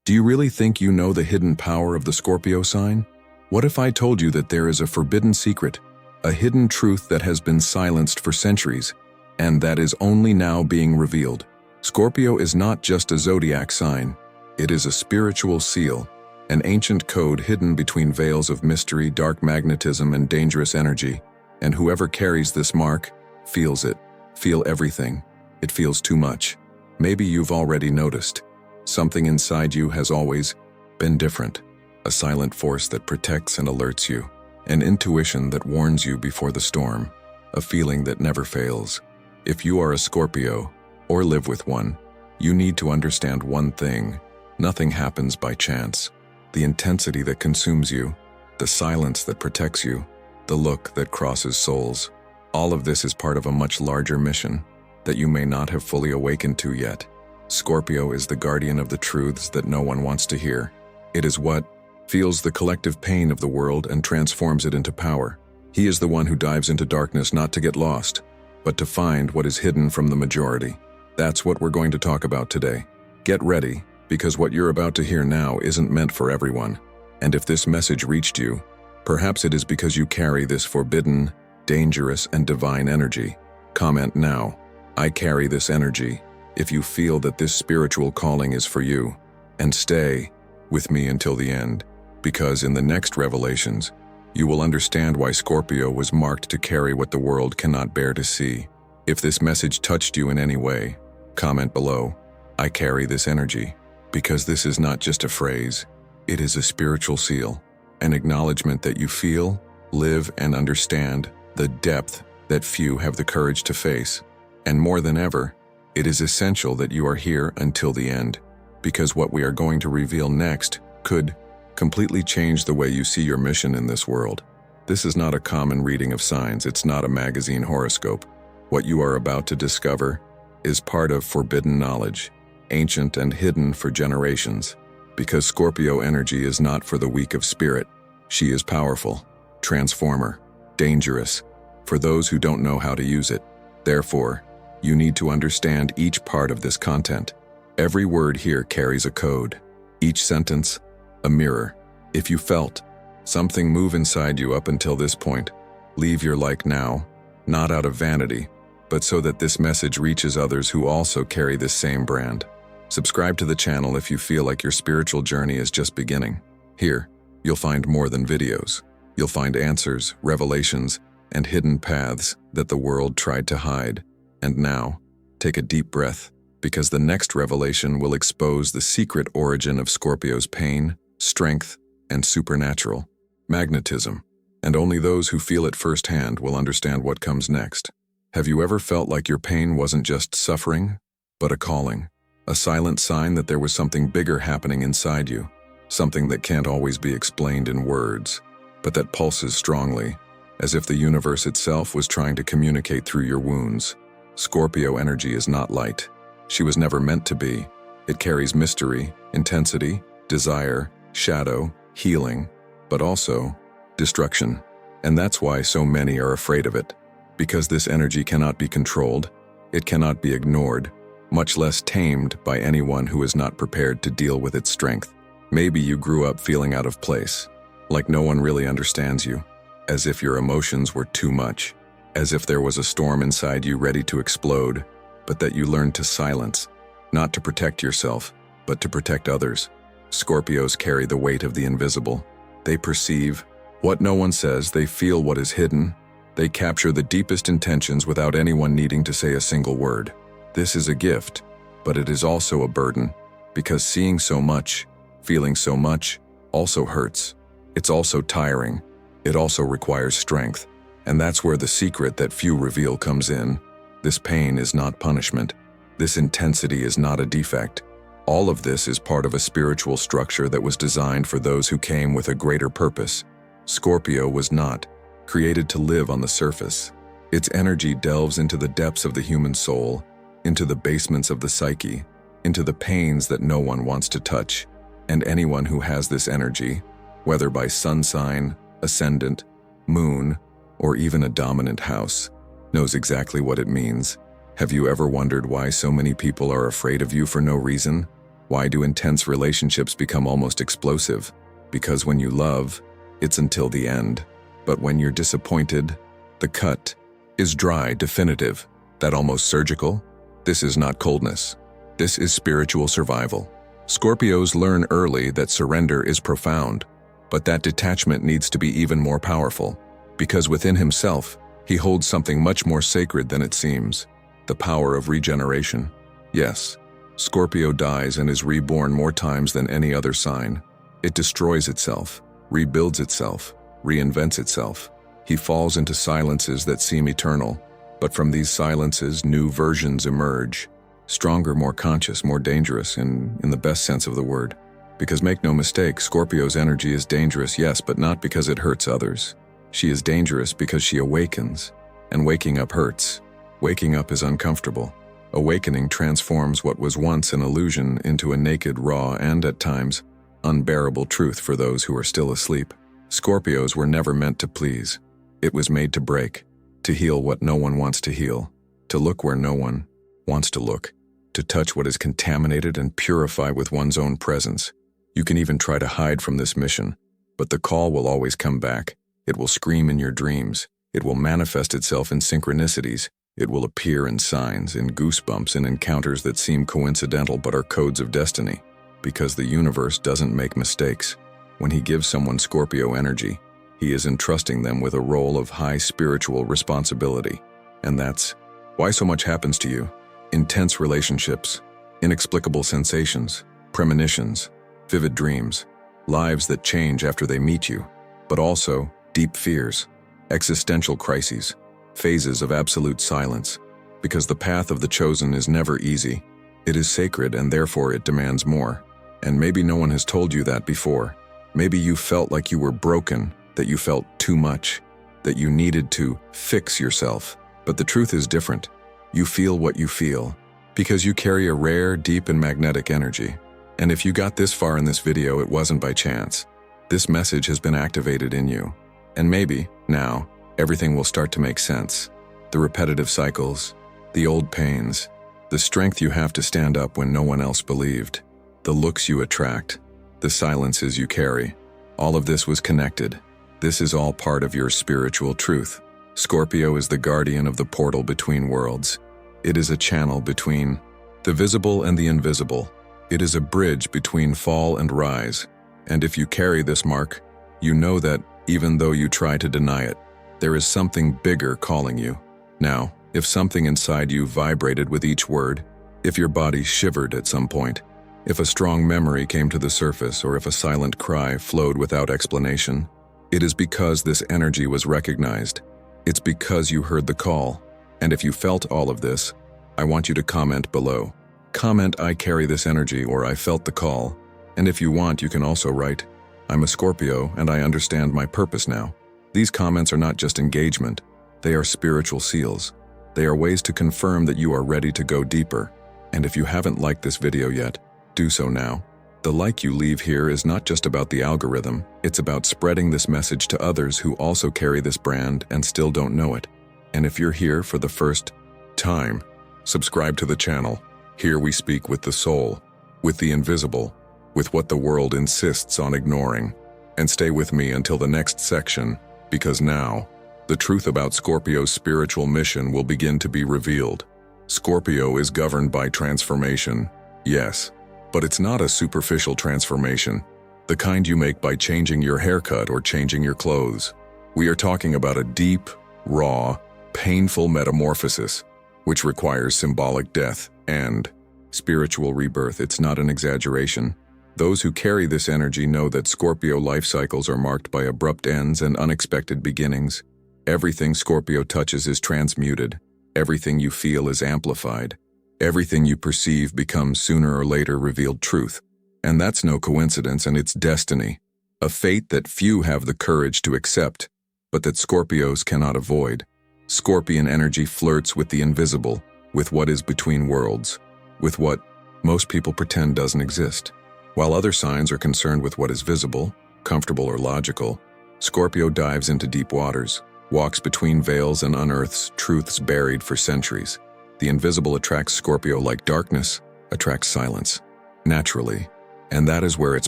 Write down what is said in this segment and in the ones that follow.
Do you really think you know the hidden power of the Scorpio sign? What if I told you that there is a forbidden secret, a hidden truth that has been silenced for centuries, and that is only now being revealed? Scorpio is not just a zodiac sign. It is a spiritual seal, an ancient code hidden between veils of mystery, dark magnetism, and dangerous energy. And whoever carries this mark feels it. Feel everything. It feels too much. Maybe you've already noticed. Something inside you has always been different. A silent force that protects and alerts you. An intuition that warns you before the storm. A feeling that never fails. If you are a Scorpio, or live with one, you need to understand one thing. Nothing happens by chance. The intensity that consumes you, the silence that protects you, the look that crosses souls. All of this is part of a much larger mission that you may not have fully awakened to yet. Scorpio is the guardian of the truths that no one wants to hear. It is what feels the collective pain of the world and transforms it into power. He is the one who dives into darkness not to get lost, but to find what is hidden from the majority. That's what we're going to talk about today. Get ready, because what you're about to hear now isn't meant for everyone. And if this message reached you, perhaps it is because you carry this forbidden, dangerous, and divine energy. Comment now, I carry this energy, if you feel that this spiritual calling is for you. And stay with me until the end, because in the next revelations, you will understand why Scorpio was marked to carry what the world cannot bear to see. If this message touched you in any way, comment below, I carry this energy, because this is not just a phrase, it is a spiritual seal, an acknowledgement that you feel, live, and understand the depth that few have the courage to face. And more than ever, it is essential that you are here until the end, because what we are going to reveal next could completely change the way you see your mission in this world. This is not a common reading of signs, it's not a magazine horoscope. What you are about to discover is part of forbidden knowledge, ancient and hidden for generations. Because Scorpio energy is not for the weak of spirit. She is powerful, transformer, dangerous, for those who don't know how to use it. Therefore, you need to understand each part of this content. Every word here carries a code. Each sentence, a mirror. If you felt something move inside you up until this point, leave your like now, not out of vanity, but so that this message reaches others who also carry this same brand. Subscribe to the channel if you feel like your spiritual journey is just beginning. Here, you'll find more than videos. You'll find answers, revelations, and hidden paths that the world tried to hide. And now, take a deep breath, because the next revelation will expose the secret origin of Scorpio's pain, strength, and supernatural magnetism. And only those who feel it firsthand will understand what comes next. Have you ever felt like your pain wasn't just suffering, but a calling? A silent sign that there was something bigger happening inside you, something that can't always be explained in words, but that pulses strongly, as if the universe itself was trying to communicate through your wounds. Scorpio energy is not light. She was never meant to be. It carries mystery, intensity, desire, shadow, healing, but also destruction. And that's why so many are afraid of it. Because this energy cannot be controlled, it cannot be ignored, much less tamed by anyone who is not prepared to deal with its strength. Maybe you grew up feeling out of place, like no one really understands you, as if your emotions were too much, as if there was a storm inside you ready to explode, but that you learned to silence, not to protect yourself, but to protect others. Scorpios carry the weight of the invisible. They perceive what no one says, they feel what is hidden, they capture the deepest intentions without anyone needing to say a single word. This is a gift, but it is also a burden, because seeing so much, feeling so much, also hurts. It's also tiring. It also requires strength. And that's where the secret that few reveal comes in. This pain is not punishment. This intensity is not a defect. All of this is part of a spiritual structure that was designed for those who came with a greater purpose. Scorpio was not created to live on the surface. Its energy delves into the depths of the human soul, into the basements of the psyche, into the pains that no one wants to touch. And anyone who has this energy, whether by sun sign, ascendant, moon, or even a dominant house, knows exactly what it means. Have you ever wondered why so many people are afraid of you for no reason? Why do intense relationships become almost explosive? Because when you love, it's until the end. But when you're disappointed, the cut is dry, definitive, that almost surgical. This is not coldness. This is spiritual survival. Scorpios learn early that surrender is profound, but that detachment needs to be even more powerful, because within himself, he holds something much more sacred than it seems, the power of regeneration. Yes, Scorpio dies and is reborn more times than any other sign. It destroys itself, rebuilds itself, reinvents itself. He falls into silences that seem eternal, but from these silences, new versions emerge. Stronger, more conscious, more dangerous, in the best sense of the word. Because make no mistake, Scorpio's energy is dangerous, yes, but not because it hurts others. She is dangerous because she awakens, and waking up hurts. Waking up is uncomfortable. Awakening transforms what was once an illusion into a naked, raw, and at times, unbearable truth for those who are still asleep. Scorpios were never meant to please. It was made to break, to heal what no one wants to heal, to look where no one wants to look, to touch what is contaminated and purify with one's own presence. You can even try to hide from this mission, but the call will always come back. It will scream in your dreams. It will manifest itself in synchronicities. It will appear in signs, in goosebumps, in encounters that seem coincidental but are codes of destiny. Because the universe doesn't make mistakes. When he gives someone Scorpio energy, he is entrusting them with a role of high spiritual responsibility. And that's why so much happens to you. Intense relationships, inexplicable sensations, premonitions, vivid dreams, lives that change after they meet you, but also deep fears, existential crises, phases of absolute silence, because the path of the chosen is never easy. It is sacred and therefore it demands more. And maybe no one has told you that before. Maybe you felt like you were broken, that you felt too much, that you needed to fix yourself. But the truth is different. You feel what you feel, because you carry a rare, deep and magnetic energy. And if you got this far in this video, it wasn't by chance. This message has been activated in you. And maybe, now, everything will start to make sense. The repetitive cycles, the old pains, the strength you have to stand up when no one else believed, the looks you attract, the silences you carry. All of this was connected. This is all part of your spiritual truth. Scorpio is the guardian of the portal between worlds. It is a channel between the visible and the invisible. It is a bridge between fall and rise. And if you carry this mark, you know that, even though you try to deny it, there is something bigger calling you. Now, if something inside you vibrated with each word, if your body shivered at some point, if a strong memory came to the surface, or if a silent cry flowed without explanation, it is because this energy was recognized. It's because you heard the call. And if you felt all of this, I want you to comment below. Comment, "I carry this energy," or "I felt the call." And if you want, you can also write, "I'm a Scorpio and I understand my purpose now." These comments are not just engagement, they are spiritual seals. They are ways to confirm that you are ready to go deeper. And if you haven't liked this video yet, do so now. The like you leave here is not just about the algorithm, it's about spreading this message to others who also carry this brand and still don't know it. And if you're here for the first time, subscribe to the channel. Here we speak with the soul, with the invisible, with what the world insists on ignoring. And stay with me until the next section, because now, the truth about Scorpio's spiritual mission will begin to be revealed. Scorpio is governed by transformation, yes, but it's not a superficial transformation, the kind you make by changing your haircut or changing your clothes. We are talking about a deep, raw, painful metamorphosis, which requires symbolic death and spiritual rebirth. It's not an exaggeration. Those who carry this energy know that Scorpio life cycles are marked by abrupt ends and unexpected beginnings. Everything Scorpio touches is transmuted. Everything you feel is amplified. Everything you perceive becomes sooner or later revealed truth. And that's no coincidence, and it's destiny. A fate that few have the courage to accept, but that Scorpios cannot avoid. Scorpion energy flirts with the invisible, with what is between worlds, with what most people pretend doesn't exist. While other signs are concerned with what is visible, comfortable, or logical, Scorpio dives into deep waters, walks between veils and unearths truths buried for centuries. The invisible attracts Scorpio like darkness attracts silence. naturally. And that is where its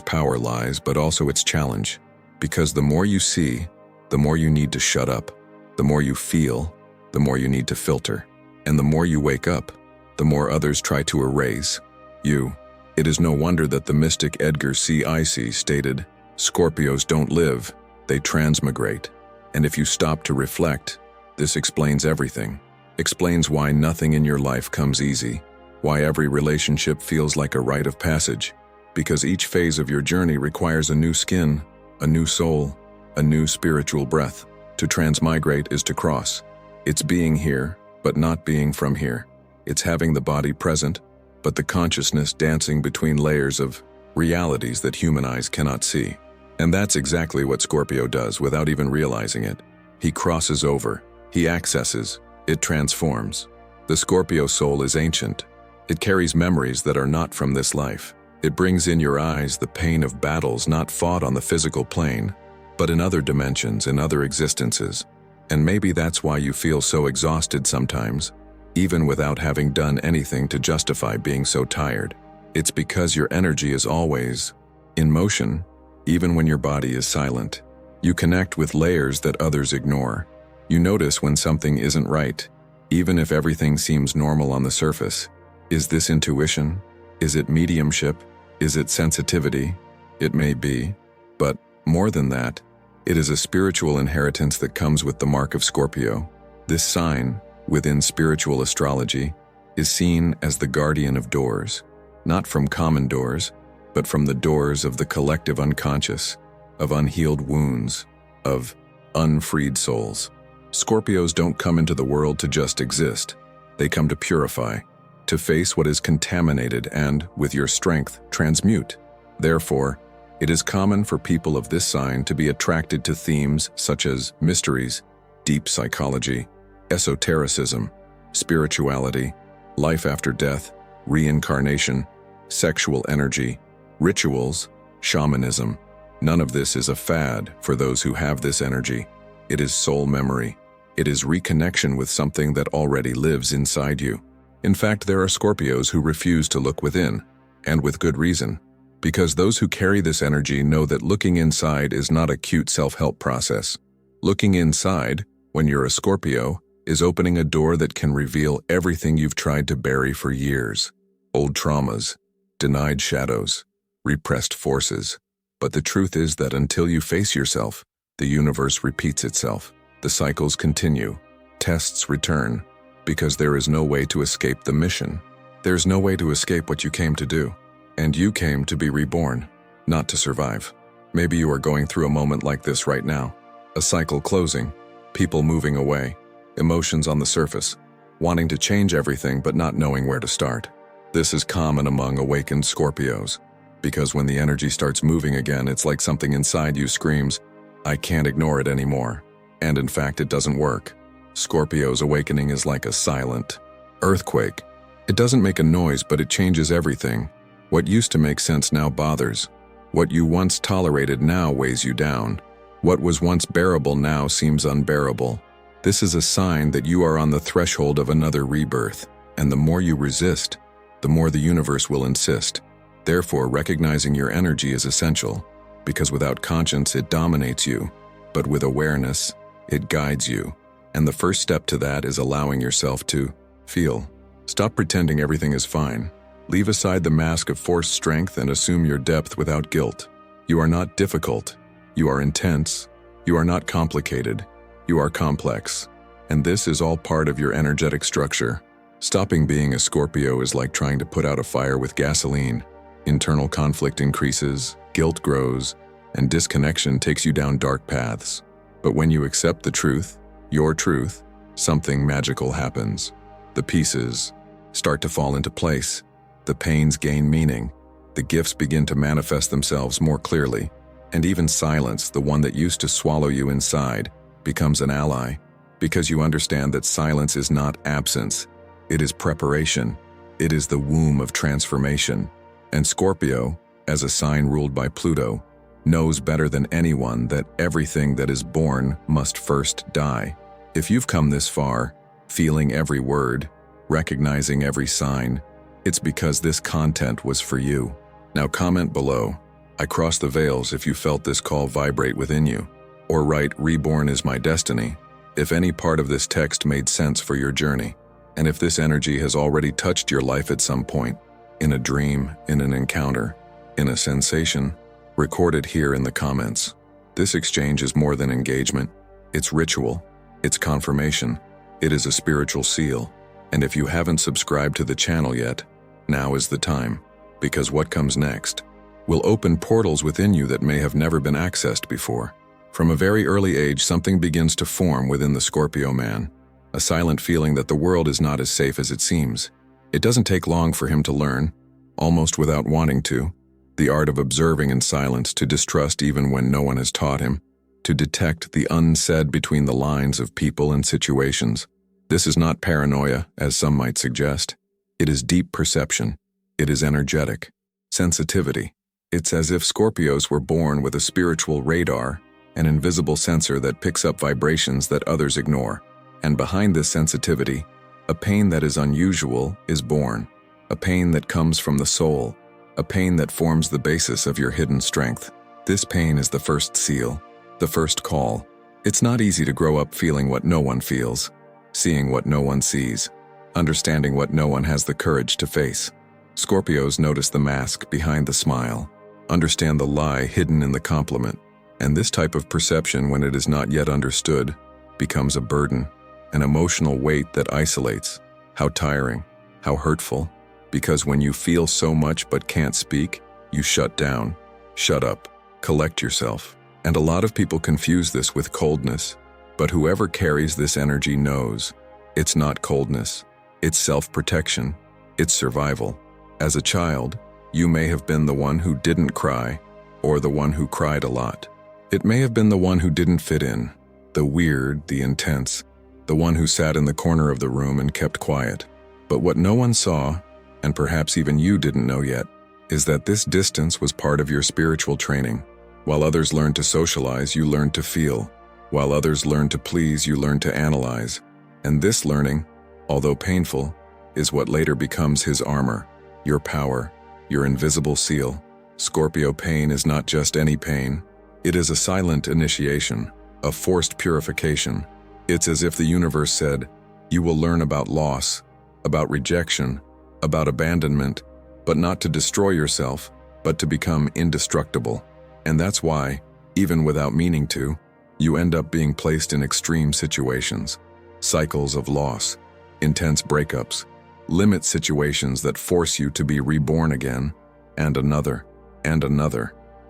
power lies, but also its challenge. Because the more you see, the more you need to shut up. The more you feel, the more you need to filter. And the more you wake up, the more others try to erase you. It is no wonder that the mystic Edgar C. Eyce stated, "Scorpios don't live, they transmigrate." And if you stop to reflect, this explains everything. Explains why nothing in your life comes easy, why every relationship feels like a rite of passage, because each phase of your journey requires a new skin, a new soul, a new spiritual breath. To transmigrate is to cross. It's being here, but not being from here. It's having the body present, but the consciousness dancing between layers of realities that human eyes cannot see. And that's exactly what Scorpio does without even realizing it. He crosses over, he accesses, it transforms. The Scorpio soul is ancient. It carries memories that are not from this life. It brings in your eyes the pain of battles not fought on the physical plane, but in other dimensions, in other existences. And maybe that's why you feel so exhausted sometimes, even without having done anything to justify being so tired. It's because your energy is always in motion, even when your body is silent. You connect with layers that others ignore. You notice when something isn't right, even if everything seems normal on the surface. Is this intuition? Is it mediumship? Is it sensitivity? It may be, but more than that, it is a spiritual inheritance that comes with the mark of Scorpio. This sign, within spiritual astrology, is seen as the guardian of doors, not from common doors, but from the doors of the collective unconscious, of unhealed wounds, of unfreed souls. Scorpios don't come into the world to just exist. They come to purify, to face what is contaminated and, with your strength, transmute. Therefore, it is common for people of this sign to be attracted to themes such as mysteries, deep psychology, esotericism, spirituality, life after death, reincarnation, sexual energy, rituals, shamanism. None of this is a fad for those who have this energy. It is soul memory. It is reconnection with something that already lives inside you. In fact, there are Scorpios who refuse to look within, and with good reason, because those who carry this energy know that looking inside is not a cute self-help process. Looking inside, when you're a Scorpio, is opening a door that can reveal everything you've tried to bury for years. Old traumas, denied shadows, repressed forces. But the truth is that until you face yourself, the universe repeats itself. The cycles continue. Tests return, because there is no way to escape the mission. There's no way to escape what you came to do. And you came to be reborn, not to survive. Maybe you are going through a moment like this right now. A cycle closing, people moving away, emotions on the surface, wanting to change everything but not knowing where to start. This is common among awakened Scorpios, because when the energy starts moving again, it's like something inside you screams, "I can't ignore it anymore." And in fact, it doesn't work. Scorpio's awakening is like a silent earthquake. It doesn't make a noise, but it changes everything. What used to make sense now bothers. What you once tolerated now weighs you down. What was once bearable now seems unbearable. This is a sign that you are on the threshold of another rebirth, and the more you resist, the more the universe will insist. Therefore, recognizing your energy is essential, because without conscience it dominates you, but with awareness, it guides you. And the first step to that is allowing yourself to feel. Stop pretending everything is fine. Leave aside the mask of forced strength and assume your depth without guilt. You are not difficult. You are intense. You are not complicated. You are complex. And this is all part of your energetic structure. Stopping being a Scorpio is like trying to put out a fire with gasoline. Internal conflict increases, guilt grows, and disconnection takes you down dark paths. But when you accept the truth, your truth, something magical happens. The pieces start to fall into place. The pains gain meaning. The gifts begin to manifest themselves more clearly. And even silence, the one that used to swallow you inside, becomes an ally. Because you understand that silence is not absence. It is preparation. It is the womb of transformation. And Scorpio, as a sign ruled by Pluto, knows better than anyone that everything that is born must first die. If you've come this far, feeling every word, recognizing every sign, it's because this content was for you. Now comment below, I cross the veils if you felt this call vibrate within you, or write reborn is my destiny if any part of this text made sense for your journey, and if this energy has already touched your life at some point, in a dream, in an encounter, in a sensation. Record it here in the comments. This exchange is more than engagement. It's ritual. It's confirmation. It is a spiritual seal. And if you haven't subscribed to the channel yet, now is the time. Because what comes next will open portals within you that may have never been accessed before. From a very early age, something begins to form within the Scorpio man. A silent feeling that the world is not as safe as it seems. It doesn't take long for him to learn, almost without wanting to, the art of observing in silence, to distrust even when no one has taught him, to detect the unsaid between the lines of people and situations. This is not paranoia, as some might suggest. It is deep perception. It is energetic. Sensitivity. It's as if Scorpios were born with a spiritual radar, an invisible sensor that picks up vibrations that others ignore. And behind this sensitivity, a pain that is unusual is born. A pain that comes from the soul. A pain that forms the basis of your hidden strength. This pain is the first seal, the first call. It's not easy to grow up feeling what no one feels, seeing what no one sees, understanding what no one has the courage to face. Scorpios notice the mask behind the smile, understand the lie hidden in the compliment, and this type of perception, when it is not yet understood, becomes a burden, an emotional weight that isolates. How tiring, how hurtful, because when you feel so much but can't speak, you shut down, shut up, collect yourself. And a lot of people confuse this with coldness, but whoever carries this energy knows it's not coldness, it's self-protection, it's survival. As a child, you may have been the one who didn't cry, or the one who cried a lot. It may have been the one who didn't fit in, the weird, the intense, the one who sat in the corner of the room and kept quiet. But what no one saw, and perhaps even you didn't know yet, is that this distance was part of your spiritual training. While others learned to socialize, you learned to feel. While others learned to please, you learned to analyze. And this learning, although painful, is what later becomes his armor, your power, your invisible seal. Scorpio pain is not just any pain. It is a silent initiation, a forced purification. It's as if the universe said, you will learn about loss, about rejection, about abandonment, but not to destroy yourself, but to become indestructible. And that's why, even without meaning to, you end up being placed in extreme situations, cycles of loss, intense breakups, limit situations that force you to be reborn again, and another,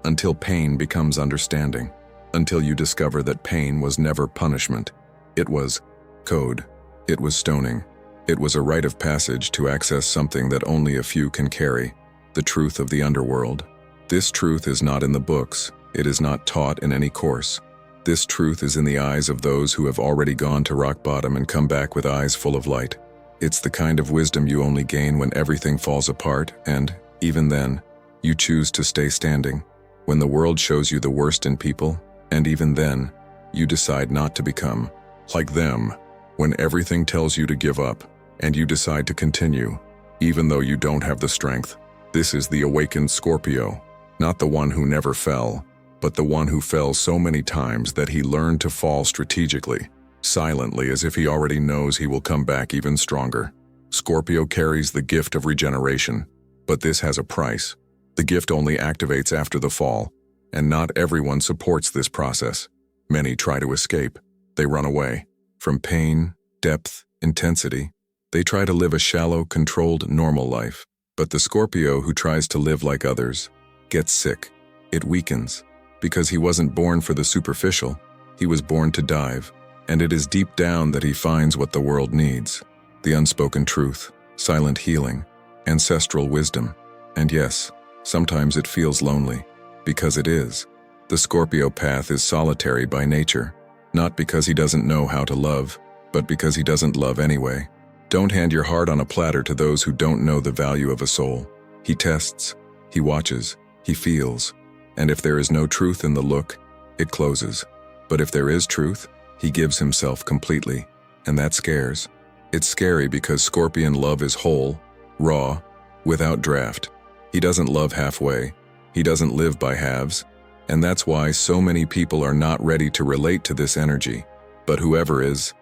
until pain becomes understanding, until you discover that pain was never punishment. It was code. It was stoning. It was a rite of passage to access something that only a few can carry, the truth of the underworld. This truth is not in the books. It is not taught in any course. This truth is in the eyes of those who have already gone to rock bottom and come back with eyes full of light. It's the kind of wisdom you only gain when everything falls apart, and, even then, you choose to stay standing. When the world shows you the worst in people, and even then, you decide not to become like them. When everything tells you to give up, and you decide to continue, even though you don't have the strength. This is the awakened Scorpio, not the one who never fell, but the one who fell so many times that he learned to fall strategically, silently, as if he already knows he will come back even stronger. Scorpio carries the gift of regeneration, but this has a price. The gift only activates after the fall, and not everyone supports this process. Many try to escape. They run away. From pain, depth, intensity, they try to live a shallow, controlled, normal life. But the Scorpio who tries to live like others gets sick. It weakens. Because he wasn't born for the superficial, he was born to dive. And it is deep down that he finds what the world needs. The unspoken truth, silent healing, ancestral wisdom. And yes, sometimes it feels lonely. Because it is. The Scorpio path is solitary by nature. Not because he doesn't know how to love, but because he doesn't love anyway. Don't hand your heart on a platter to those who don't know the value of a soul. He tests, he watches, he feels. And if there is no truth in the look, it closes. But if there is truth, he gives himself completely. And that scares. It's scary because Scorpion love is whole, raw, without draft. He doesn't love halfway. He doesn't live by halves. And that's why so many people are not ready to relate to this energy. But whoever is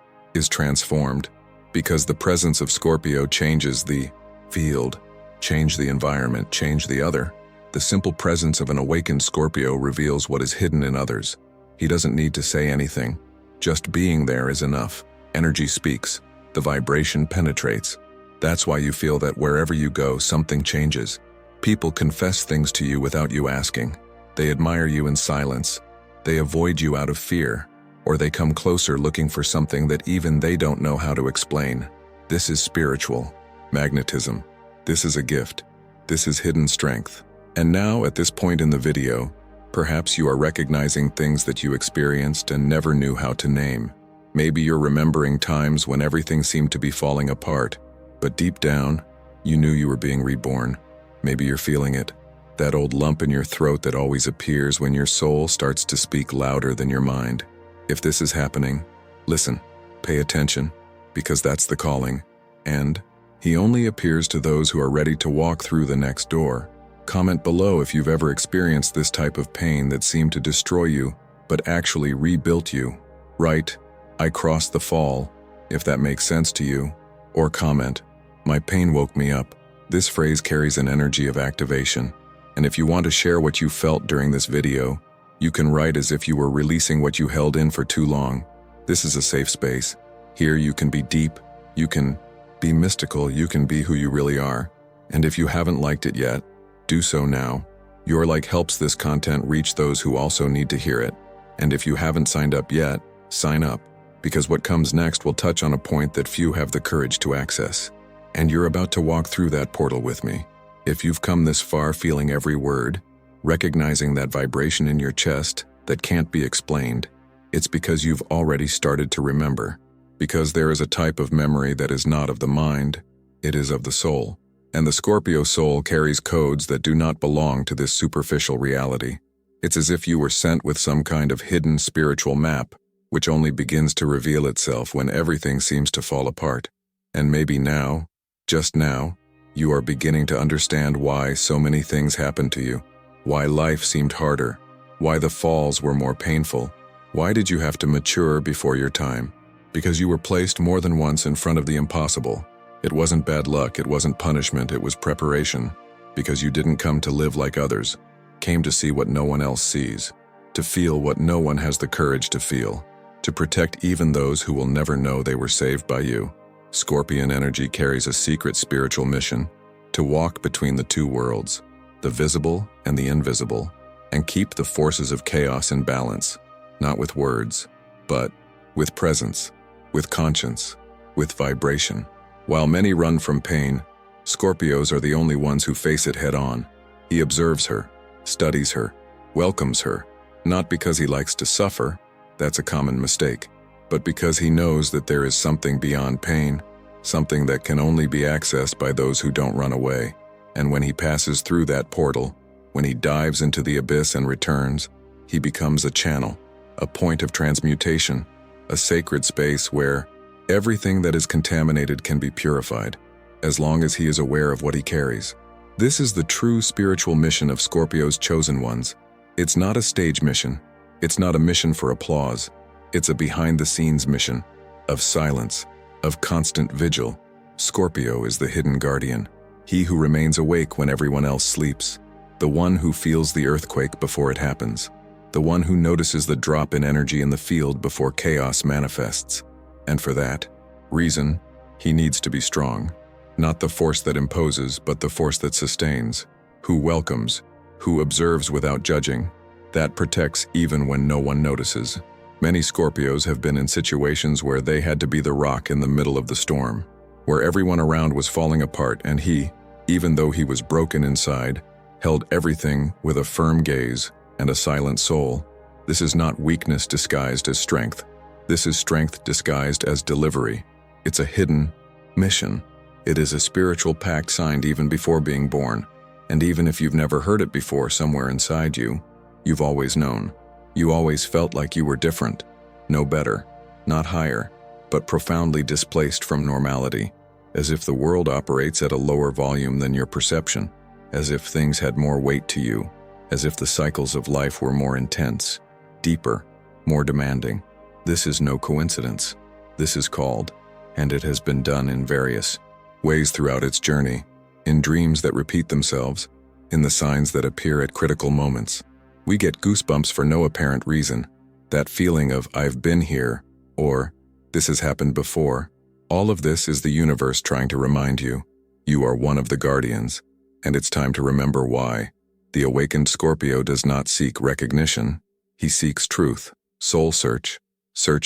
transformed. Because the presence of Scorpio changes the field, change the environment, change the other. The simple presence of an awakened Scorpio reveals what is hidden in others. He doesn't need to say anything. Just being there is enough. Energy speaks. The vibration penetrates. That's why you feel that wherever you go, something changes. People confess things to you without you asking. They admire you in silence. They avoid you out of fear. Or they come closer looking for something that even they don't know how to explain. This is spiritual magnetism. This is a gift. This is hidden strength. And now, at this point in the video, perhaps you are recognizing things that you experienced and never knew how to name. Maybe you're remembering times when everything seemed to be falling apart, but deep down, you knew you were being reborn. Maybe you're feeling it. That old lump in your throat that always appears when your soul starts to speak louder than your mind. If this is happening, listen, pay attention, because that's the calling. And he only appears to those who are ready to walk through the next door. Comment below if you've ever experienced this type of pain that seemed to destroy you, but actually rebuilt you. Write, "I crossed the fall," if that makes sense to you. Or comment, "My pain woke me up." This phrase carries an energy of activation. And if you want to share what you felt during this video, you can write as if you were releasing what you held in for too long. This is a safe space. Here you can be deep, you can be mystical, you can be who you really are. And if you haven't liked it yet, do so now. Your like helps this content reach those who also need to hear it. And if you haven't signed up yet, sign up, because what comes next will touch on a point that few have the courage to access. And you're about to walk through that portal with me. If you've come this far feeling every word, recognizing that vibration in your chest that can't be explained, it's because you've already started to remember. Because there is a type of memory that is not of the mind, it is of the soul. And the Scorpio soul carries codes that do not belong to this superficial reality. It's as if you were sent with some kind of hidden spiritual map, which only begins to reveal itself when everything seems to fall apart. And maybe now, just now, you are beginning to understand why so many things happened to you. Why life seemed harder, why the falls were more painful. Why did you have to mature before your time? Because you were placed more than once in front of the impossible. It wasn't bad luck, it wasn't punishment, it was preparation. Because you didn't come to live like others, came to see what no one else sees, to feel what no one has the courage to feel, to protect even those who will never know they were saved by you. Scorpion energy carries a secret spiritual mission, to walk between the two worlds, the visible and the invisible, and keep the forces of chaos in balance, not with words, but with presence, with conscience, with vibration. While many run from pain, Scorpios are the only ones who face it head-on. He observes her, studies her, welcomes her, not because he likes to suffer, that's a common mistake, but because he knows that there is something beyond pain, something that can only be accessed by those who don't run away. And when he passes through that portal, when he dives into the abyss and returns, he becomes a channel, a point of transmutation, a sacred space where everything that is contaminated can be purified, as long as he is aware of what he carries. This is the true spiritual mission of Scorpio's chosen ones. It's not a stage mission. It's not a mission for applause. It's a behind-the-scenes mission, of silence, of constant vigil. Scorpio is the hidden guardian, he who remains awake when everyone else sleeps, the one who feels the earthquake before it happens, the one who notices the drop in energy in the field before chaos manifests. And for that reason, he needs to be strong. Not the force that imposes, but the force that sustains, who welcomes, who observes without judging, that protects even when no one notices. Many Scorpios have been in situations where they had to be the rock in the middle of the storm, where everyone around was falling apart and he, even though he was broken inside, held everything with a firm gaze and a silent soul. This is not weakness disguised as strength. This is strength disguised as delivery. It's a hidden mission. It is a spiritual pact signed even before being born. And even if you've never heard it before somewhere inside you, you've always known. You always felt like you were different, no better, not higher, but profoundly displaced from normality, as if the world operates at a lower volume than your perception. as if things had more weight to you, as if the cycles of life were more intense, deeper, more demanding. This is no coincidence. This is called, and it has been done in various ways throughout its journey, in dreams that repeat themselves, in the signs that appear at critical moments. We get goosebumps for no apparent reason. That feeling of "I've been here," or "this has happened before." All of this is the universe trying to remind you, you are one of the guardians, and it's time to remember why. The awakened Scorpio does not seek recognition. He seeks truth, soul search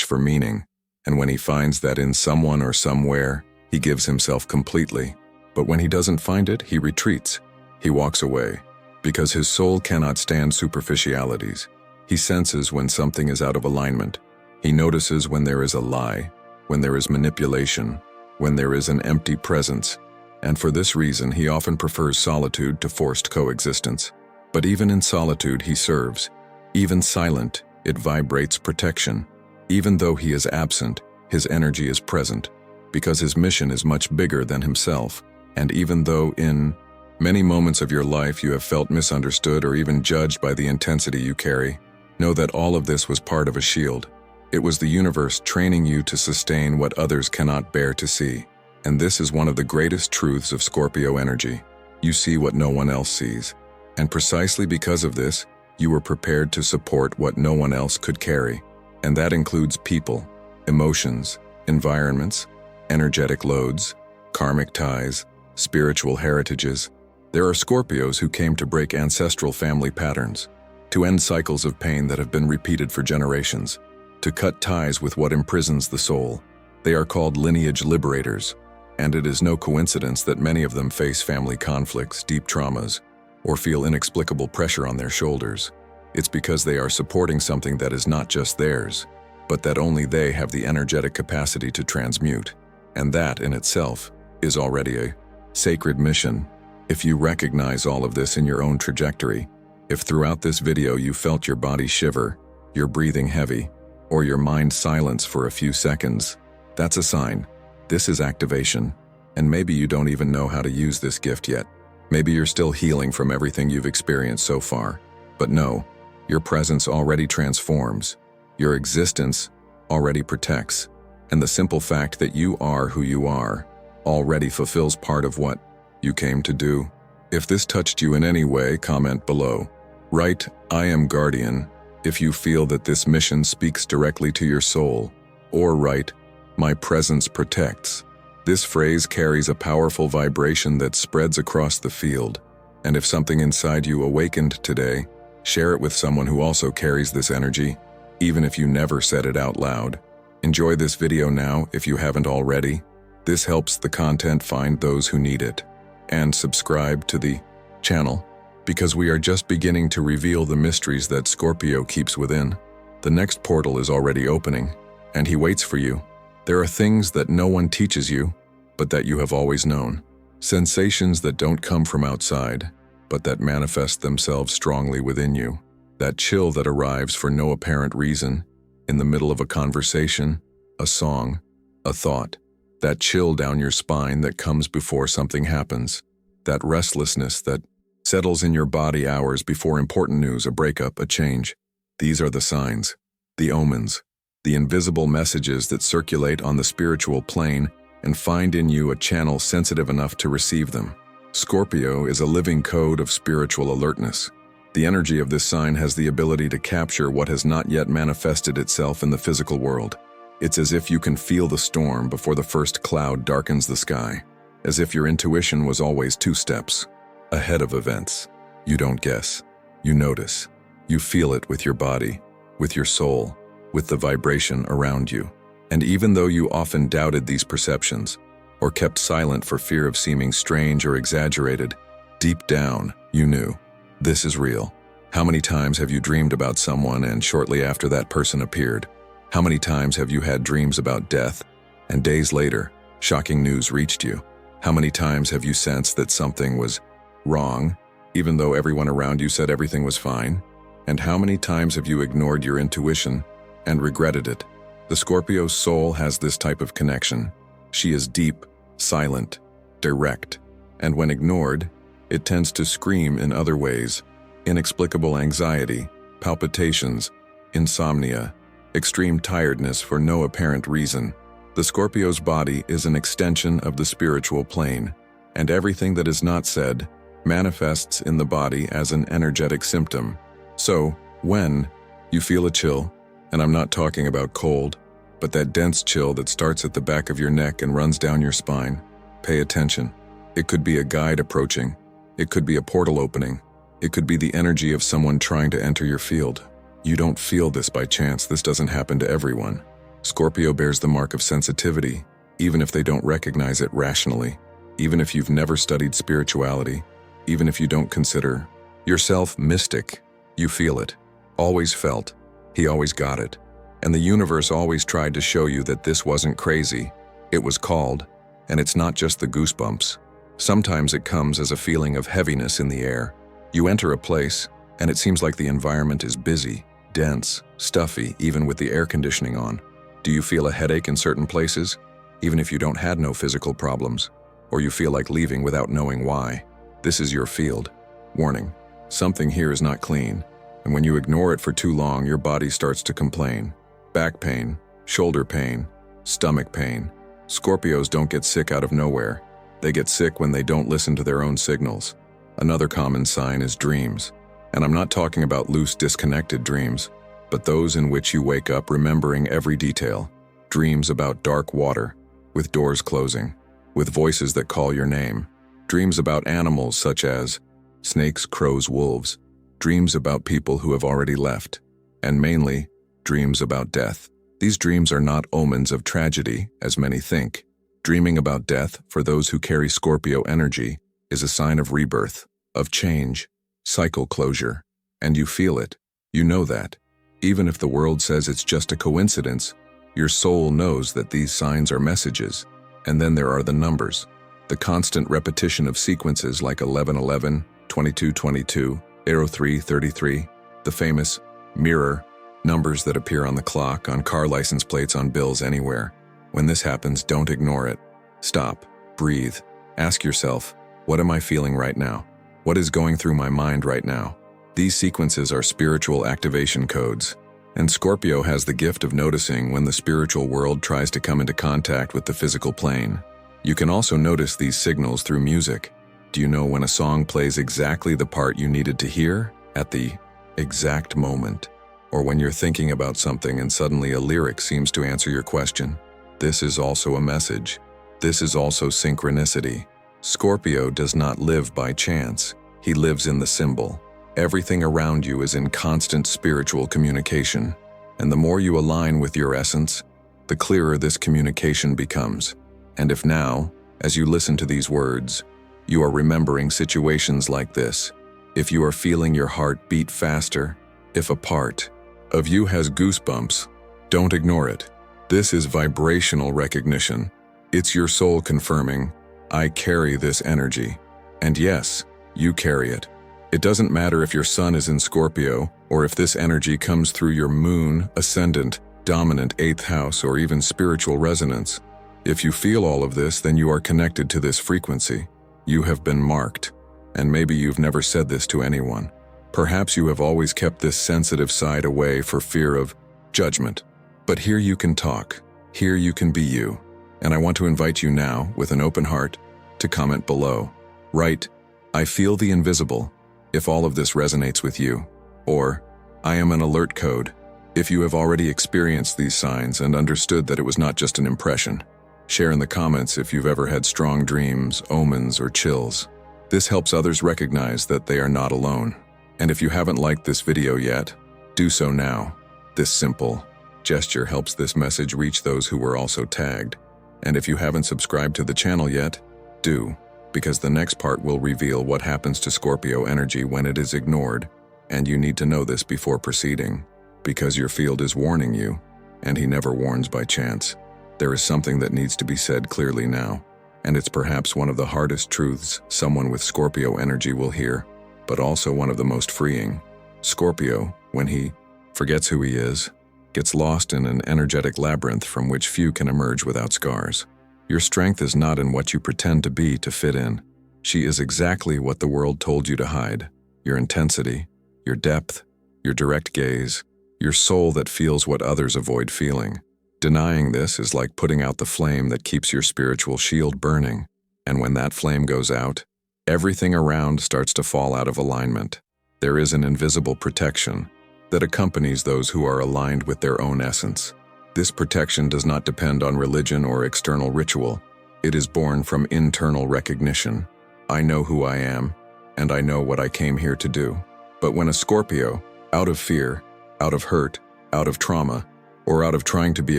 for meaning, and when he finds that in someone or somewhere, he gives himself completely. But when he doesn't find it, he retreats. He walks away, because his soul cannot stand superficialities. He senses when something is out of alignment. He notices when there is a lie, when there is manipulation, when there is an empty presence. And for this reason, he often prefers solitude to forced coexistence. But even in solitude, he serves. Even silent, it vibrates protection. Even though he is absent, his energy is present, because his mission is much bigger than himself. And even though in many moments of your life you have felt misunderstood or even judged by the intensity you carry, know that all of this was part of a shield. It was the universe training you to sustain what others cannot bear to see. And this is one of the greatest truths of Scorpio energy. You see what no one else sees. And precisely because of this, you were prepared to support what no one else could carry. And that includes people, emotions, environments, energetic loads, karmic ties, spiritual heritages. There are Scorpios who came to break ancestral family patterns, to end cycles of pain that have been repeated for generations, to cut ties with what imprisons the soul. They are called lineage liberators, and it is no coincidence that many of them face family conflicts, deep traumas, or feel inexplicable pressure on their shoulders. It's because they are supporting something that is not just theirs, but that only they have the energetic capacity to transmute. And that in itself is already a sacred mission. If you recognize all of this in your own trajectory, if throughout this video you felt your body shiver, your breathing heavy, or your mind silence for a few seconds, that's a sign. This is activation. And maybe you don't even know how to use this gift yet. Maybe you're still healing from everything you've experienced so far. But no, your presence already transforms. Your existence already protects. And the simple fact that you are who you are already fulfills part of what you came to do. If this touched you in any way, comment below. Write, "I am guardian," if you feel that this mission speaks directly to your soul. Or write, "My presence protects." This phrase carries a powerful vibration that spreads across the field. And if something inside you awakened today, share it with someone who also carries this energy, even if you never said it out loud. Enjoy this video now if you haven't already. This helps the content find those who need it. And subscribe to the channel, because we are just beginning to reveal the mysteries that Scorpio keeps within. The next portal is already opening, and he waits for you. There are things that no one teaches you, but that you have always known. Sensations that don't come from outside, but that manifest themselves strongly within you. That chill that arrives for no apparent reason, in the middle of a conversation, a song, a thought. That chill down your spine that comes before something happens. That restlessness that settles in your body hours before important news, a breakup, a change. These are the signs, the omens, the invisible messages that circulate on the spiritual plane and find in you a channel sensitive enough to receive them. Scorpio is a living code of spiritual alertness. The energy of this sign has the ability to capture what has not yet manifested itself in the physical world. It's as if you can feel the storm before the first cloud darkens the sky, as if your intuition was always 2 steps ahead of events. You don't guess, you notice, you feel it with your body, with your soul, with the vibration around you. And even though you often doubted these perceptions, or kept silent for fear of seeming strange or exaggerated, deep down, you knew, this is real. How many times have you dreamed about someone and shortly after that person appeared? How many times have you had dreams about death, and days later, shocking news reached you? How many times have you sensed that something was wrong, even though everyone around you said everything was fine? And how many times have you ignored your intuition and regretted it? The Scorpio's soul has this type of connection. She is deep, silent, direct, and when ignored, it tends to scream in other ways: inexplicable anxiety, palpitations, insomnia, extreme tiredness for no apparent reason. The Scorpio's body is an extension of the spiritual plane, and everything that is not said manifests in the body as an energetic symptom. So, when you feel a chill, and I'm not talking about cold, but that dense chill that starts at the back of your neck and runs down your spine, pay attention. It could be a guide approaching. It could be a portal opening. It could be the energy of someone trying to enter your field. You don't feel this by chance. This doesn't happen to everyone. Scorpio bears the mark of sensitivity, even if they don't recognize it rationally, even if you've never studied spirituality, even if you don't consider yourself mystic. You feel it. Always felt. He always got it. And the universe always tried to show you that this wasn't crazy. It was called, and it's not just the goosebumps. Sometimes it comes as a feeling of heaviness in the air. You enter a place, and it seems like the environment is busy, dense, stuffy, even with the air conditioning on. Do you feel a headache in certain places, even if you don't had no physical problems? Or you feel like leaving without knowing why? This is your field. Warning, something here is not clean, and when you ignore it for too long, your body starts to complain. Back pain, shoulder pain, stomach pain. Scorpios don't get sick out of nowhere. They get sick when they don't listen to their own signals. Another common sign is dreams. And I'm not talking about loose, disconnected dreams, but those in which you wake up remembering every detail. Dreams about dark water, with doors closing, with voices that call your name. Dreams about animals such as snakes, crows, wolves. Dreams about people who have already left. And mainly, dreams about death. These dreams are not omens of tragedy, as many think. Dreaming about death, for those who carry Scorpio energy, is a sign of rebirth, of change, cycle closure. And you feel it. You know that. Even if the world says it's just a coincidence, your soul knows that these signs are messages. And then there are the numbers. The constant repetition of sequences like 1111, 2222, 0333, the famous mirror, numbers that appear on the clock, on car license plates, on bills, anywhere. When this happens, don't ignore it. Stop, breathe, ask yourself, what am I feeling right now? What is going through my mind right now? These sequences are spiritual activation codes, and Scorpio has the gift of noticing when the spiritual world tries to come into contact with the physical plane. You can also notice these signals through music. Do you know when a song plays exactly the part you needed to hear at the exact moment? Or when you're thinking about something and suddenly a lyric seems to answer your question? This is also a message. This is also synchronicity. Scorpio does not live by chance. He lives in the symbol. Everything around you is in constant spiritual communication. And the more you align with your essence, the clearer this communication becomes. And if now, as you listen to these words, you are remembering situations like this, if you are feeling your heart beat faster, if a part of you has goosebumps, don't ignore it. This is vibrational recognition. It's your soul confirming, I carry this energy. And yes, you carry it. It doesn't matter if your sun is in Scorpio, or if this energy comes through your moon, ascendant, dominant 8th house, or even spiritual resonance. If you feel all of this, then you are connected to this frequency. You have been marked. And maybe you've never said this to anyone. Perhaps you have always kept this sensitive side away for fear of judgment. But here you can talk. Here you can be you. And I want to invite you now, with an open heart, to comment below. Write, I feel the invisible, if all of this resonates with you. Or, I am an alert code, if you have already experienced these signs and understood that it was not just an impression. Share in the comments if you've ever had strong dreams, omens, or chills. This helps others recognize that they are not alone. And if you haven't liked this video yet, do so now. This simple gesture helps this message reach those who were also tagged. And if you haven't subscribed to the channel yet, do, because the next part will reveal what happens to Scorpio energy when it is ignored, and you need to know this before proceeding, because your field is warning you, and he never warns by chance. There is something that needs to be said clearly now, and it's perhaps one of the hardest truths someone with Scorpio energy will hear, but also one of the most freeing. Scorpio, when he forgets who he is, gets lost in an energetic labyrinth from which few can emerge without scars. Your strength is not in what you pretend to be to fit in. She is exactly what the world told you to hide. Your intensity, your depth, your direct gaze, your soul that feels what others avoid feeling. Denying this is like putting out the flame that keeps your spiritual shield burning. And when that flame goes out, everything around starts to fall out of alignment. There is an invisible protection that accompanies those who are aligned with their own essence. This protection does not depend on religion or external ritual. It is born from internal recognition. I know who I am, and I know what I came here to do. But when a Scorpio, out of fear, out of hurt, out of trauma, or out of trying to be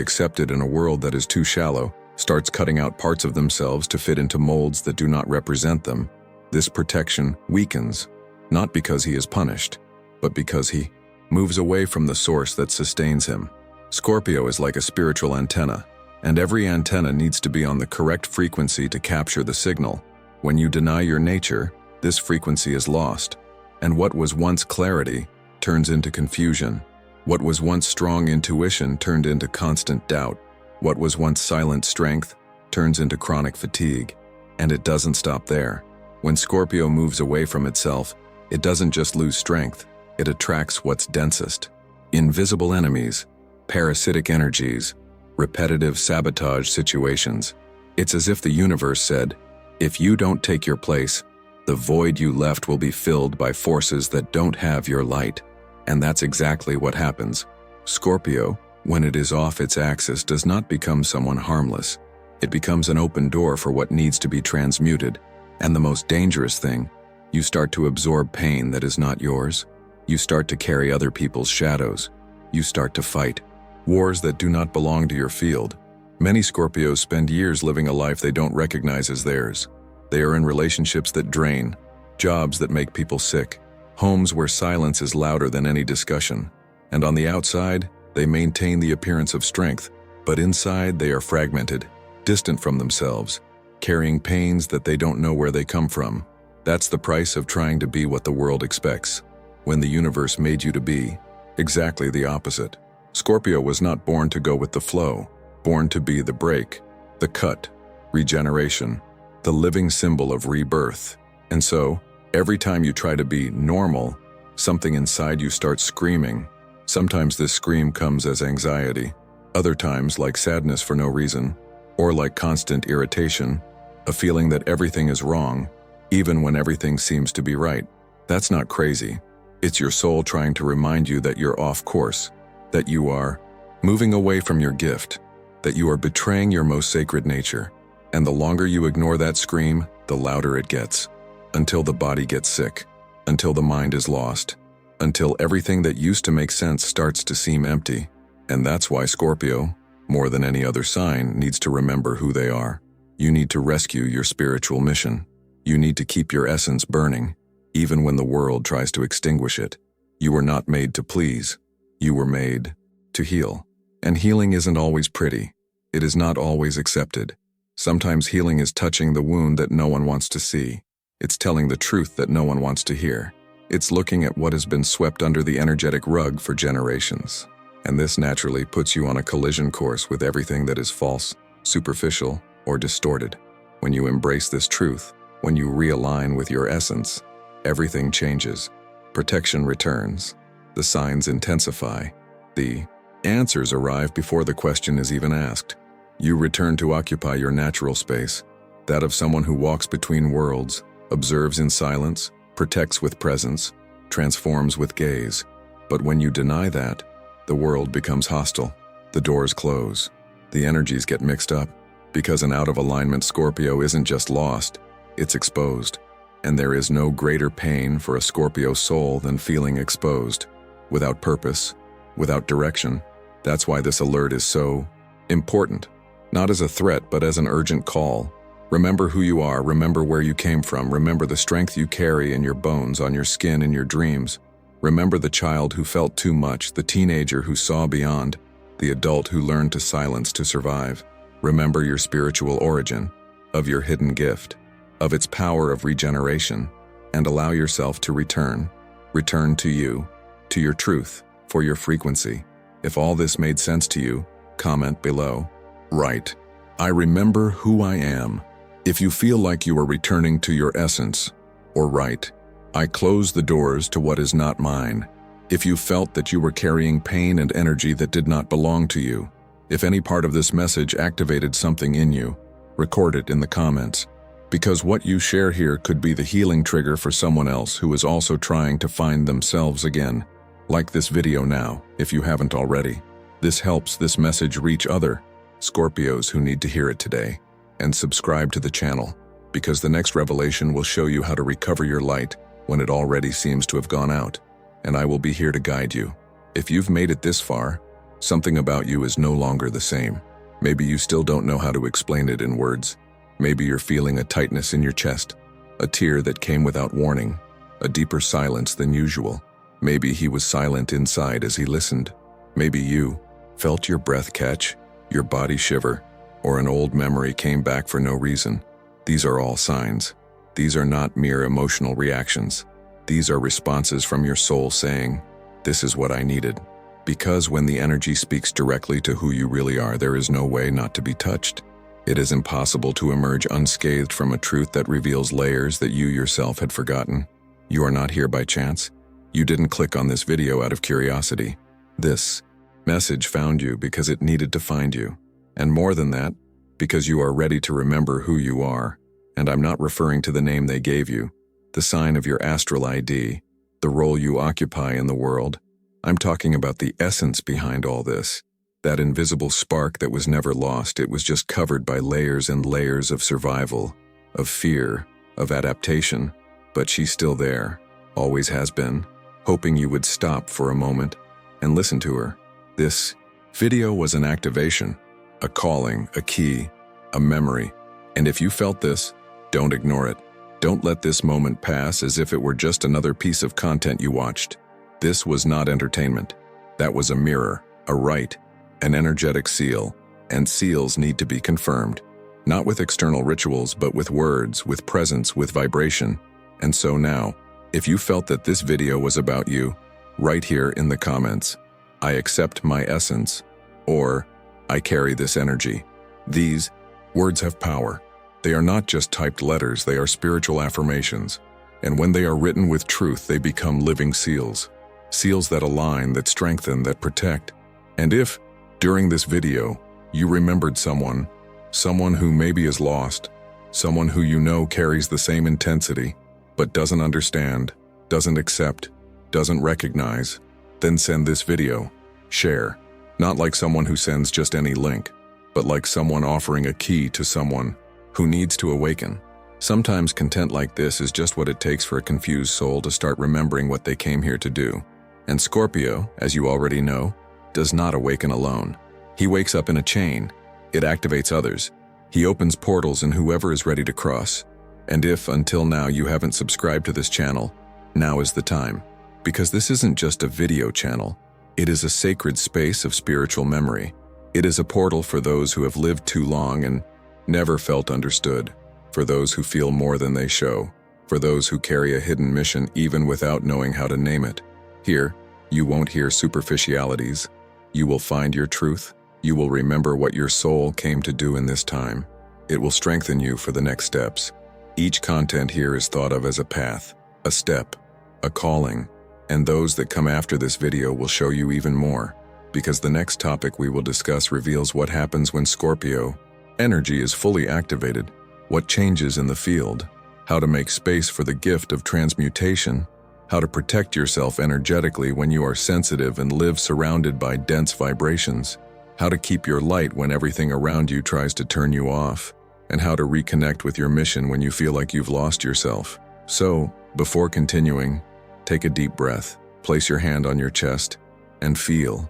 accepted in a world that is too shallow, starts cutting out parts of themselves to fit into molds that do not represent them, this protection weakens, not because he is punished, but because he moves away from the source that sustains him. Scorpio is like a spiritual antenna, and every antenna needs to be on the correct frequency to capture the signal. When you deny your nature, this frequency is lost, and what was once clarity turns into confusion. What was once strong intuition turned into constant doubt. What was once silent strength turns into chronic fatigue. And it doesn't stop there. When Scorpio moves away from itself, it doesn't just lose strength, it attracts what's densest. Invisible enemies, parasitic energies, repetitive sabotage situations. It's as if the universe said, if you don't take your place, the void you left will be filled by forces that don't have your light. And that's exactly what happens. Scorpio, when it is off its axis, does not become someone harmless. It becomes an open door for what needs to be transmuted. And the most dangerous thing, you start to absorb pain that is not yours. You start to carry other people's shadows. You start to fight wars that do not belong to your field. Many Scorpios spend years living a life they don't recognize as theirs. They are in relationships that drain, jobs that make people sick, homes where silence is louder than any discussion. And on the outside, they maintain the appearance of strength, but inside they are fragmented, distant from themselves, carrying pains that they don't know where they come from. That's the price of trying to be what the world expects, when the universe made you to be exactly the opposite. Scorpio was not born to go with the flow, born to be the break, the cut, regeneration, the living symbol of rebirth. And so, every time you try to be normal, something inside you starts screaming. Sometimes this scream comes as anxiety, other times like sadness for no reason, or like constant irritation, a feeling that everything is wrong, even when everything seems to be right. That's not crazy. It's your soul trying to remind you that you're off course, that you are moving away from your gift, that you are betraying your most sacred nature. And the longer you ignore that scream, the louder it gets, until the body gets sick, until the mind is lost, until everything that used to make sense starts to seem empty. And that's why Scorpio, more than any other sign, needs to remember who they are. You need to rescue your spiritual mission. You need to keep your essence burning, even when the world tries to extinguish it. You were not made to please. You were made to heal. And healing isn't always pretty. It is not always accepted. Sometimes healing is touching the wound that no one wants to see. It's telling the truth that no one wants to hear. It's looking at what has been swept under the energetic rug for generations. And this naturally puts you on a collision course with everything that is false, superficial, or distorted. When you embrace this truth, when you realign with your essence, everything changes. Protection returns. The signs intensify. The answers arrive before the question is even asked. You return to occupy your natural space, that of someone who walks between worlds, observes in silence, protects with presence, transforms with gaze. But when you deny that, the world becomes hostile. The doors close. The energies get mixed up. Because an out-of-alignment Scorpio isn't just lost, it's exposed. And there is no greater pain for a Scorpio soul than feeling exposed, without purpose, without direction. That's why this alert is so important. Not as a threat, but as an urgent call. Remember who you are, remember where you came from, remember the strength you carry in your bones, on your skin, in your dreams. Remember the child who felt too much, the teenager who saw beyond, the adult who learned to silence to survive. Remember your spiritual origin, of your hidden gift, of its power of regeneration, and allow yourself to return to you, to your truth, for your frequency. If all this made sense to you, comment below. Write, I remember who I am. If you feel like you are returning to your essence, or right, I close the doors to what is not mine. If you felt that you were carrying pain and energy that did not belong to you, if any part of this message activated something in you, record it in the comments. Because what you share here could be the healing trigger for someone else who is also trying to find themselves again. Like this video now, if you haven't already. This helps this message reach other Scorpios who need to hear it today. And subscribe to the channel, because the next revelation will show you how to recover your light when it already seems to have gone out. And I will be here to guide you. If you've made it this far, something about you is no longer the same. Maybe you still don't know how to explain it in words. Maybe you're feeling a tightness in your chest, a tear that came without warning, a deeper silence than usual. Maybe he was silent inside as he listened. Maybe you felt your breath catch, your body shiver, or an old memory came back for no reason. These are all signs. These are not mere emotional reactions. These are responses from your soul saying, "This is what I needed." Because when the energy speaks directly to who you really are, there is no way not to be touched. It is impossible to emerge unscathed from a truth that reveals layers that you yourself had forgotten. You are not here by chance. You didn't click on this video out of curiosity. This message found you because it needed to find you. And more than that, because you are ready to remember who you are. And I'm not referring to the name they gave you, the sign of your astral ID, the role you occupy in the world. I'm talking about the essence behind all this. That invisible spark that was never lost. It was just covered by layers and layers of survival, of fear, of adaptation. But she's still there, always has been, hoping you would stop for a moment and listen to her. This video was an activation, a calling, a key, a memory. And if you felt this, don't ignore it. Don't let this moment pass as if it were just another piece of content you watched. This was not entertainment. That was a mirror, a rite, an energetic seal, and seals need to be confirmed. Not with external rituals, but with words, with presence, with vibration. And so now, if you felt that this video was about you, write here in the comments, "I accept my essence," or "I carry this energy." These words have power. They are not just typed letters, they are spiritual affirmations. And when they are written with truth, they become living seals. Seals that align, that strengthen, that protect. And if, during this video, you remembered someone who maybe is lost, someone who you know carries the same intensity, but doesn't understand, doesn't accept, doesn't recognize, then send this video. Share. Not like someone who sends just any link, but like someone offering a key to someone who needs to awaken. Sometimes content like this is just what it takes for a confused soul to start remembering what they came here to do. And Scorpio, as you already know, does not awaken alone. He wakes up in a chain. It activates others. He opens portals in whoever is ready to cross. And if, until now, you haven't subscribed to this channel, now is the time. Because this isn't just a video channel. It is a sacred space of spiritual memory. It is a portal for those who have lived too long and never felt understood, for those who feel more than they show, for those who carry a hidden mission even without knowing how to name it. Here, you won't hear superficialities. You will find your truth. You will remember what your soul came to do in this time. It will strengthen you for the next steps. Each content here is thought of as a path, a step, a calling, and those that come after this video will show you even more, because the next topic we will discuss reveals what happens when Scorpio energy is fully activated, what changes in the field, how to make space for the gift of transmutation, how to protect yourself energetically when you are sensitive and live surrounded by dense vibrations, how to keep your light when everything around you tries to turn you off, and how to reconnect with your mission when you feel like you've lost yourself. So, before continuing, take a deep breath, place your hand on your chest, and feel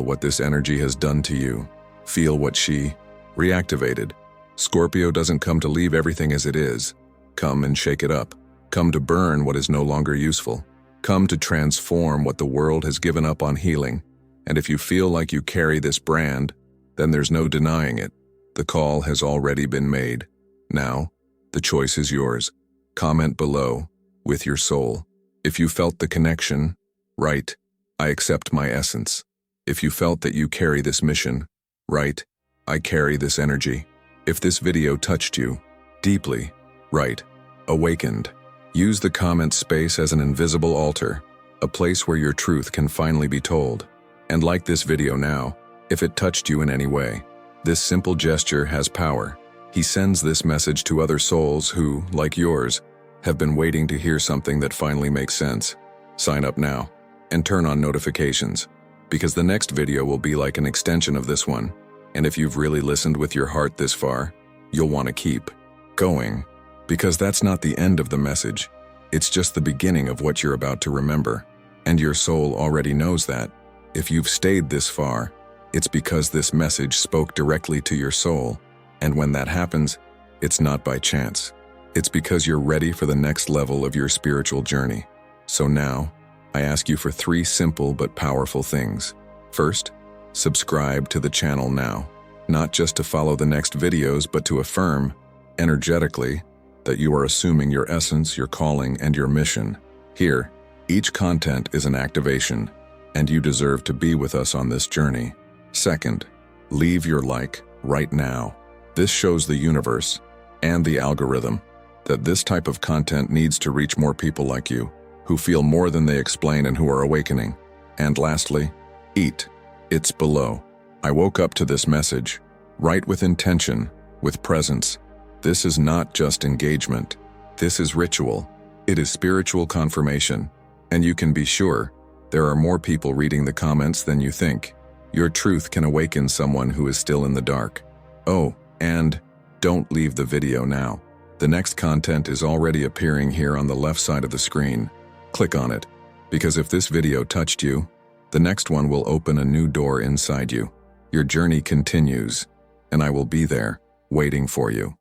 what this energy has done to you. Feel what she reactivated. Scorpio doesn't come to leave everything as it is. Come and shake it up. Come to burn what is no longer useful. Come to transform what the world has given up on healing. And if you feel like you carry this brand, then there's no denying it. The call has already been made. Now, the choice is yours. Comment below with your soul. If you felt the connection, write, "I accept my essence." If you felt that you carry this mission, write, "I carry this energy." If this video touched you, Deeply. Right. Awakened. Use the comment space as an invisible altar, a place where your truth can finally be told. And like this video now, if it touched you in any way. This simple gesture has power. He sends this message to other souls who, like yours, have been waiting to hear something that finally makes sense. Sign up now and turn on notifications, because the next video will be like an extension of this one. And if you've really listened with your heart this far, you'll want to keep going, because that's not the end of the message. It's just the beginning of what you're about to remember. And your soul already knows that. If you've stayed this far, it's because this message spoke directly to your soul. And when that happens, it's not by chance. It's because you're ready for the next level of your spiritual journey. So now, I ask you for 3 simple but powerful things. First, subscribe to the channel now. Not just to follow the next videos, but to affirm, energetically, that you are assuming your essence, your calling, and your mission. Here, each content is an activation, and you deserve to be with us on this journey. Second, leave your like right now. This shows the universe and the algorithm that this type of content needs to reach more people like you, who feel more than they explain and who are awakening. And lastly, eat. It's below. I woke up to this message. Write with intention, with presence. This is not just engagement. This is ritual. It is spiritual confirmation. And you can be sure, there are more people reading the comments than you think. Your truth can awaken someone who is still in the dark. Oh, and don't leave the video now. The next content is already appearing here on the left side of the screen. Click on it, because if this video touched you, the next one will open a new door inside you. Your journey continues, and I will be there, waiting for you.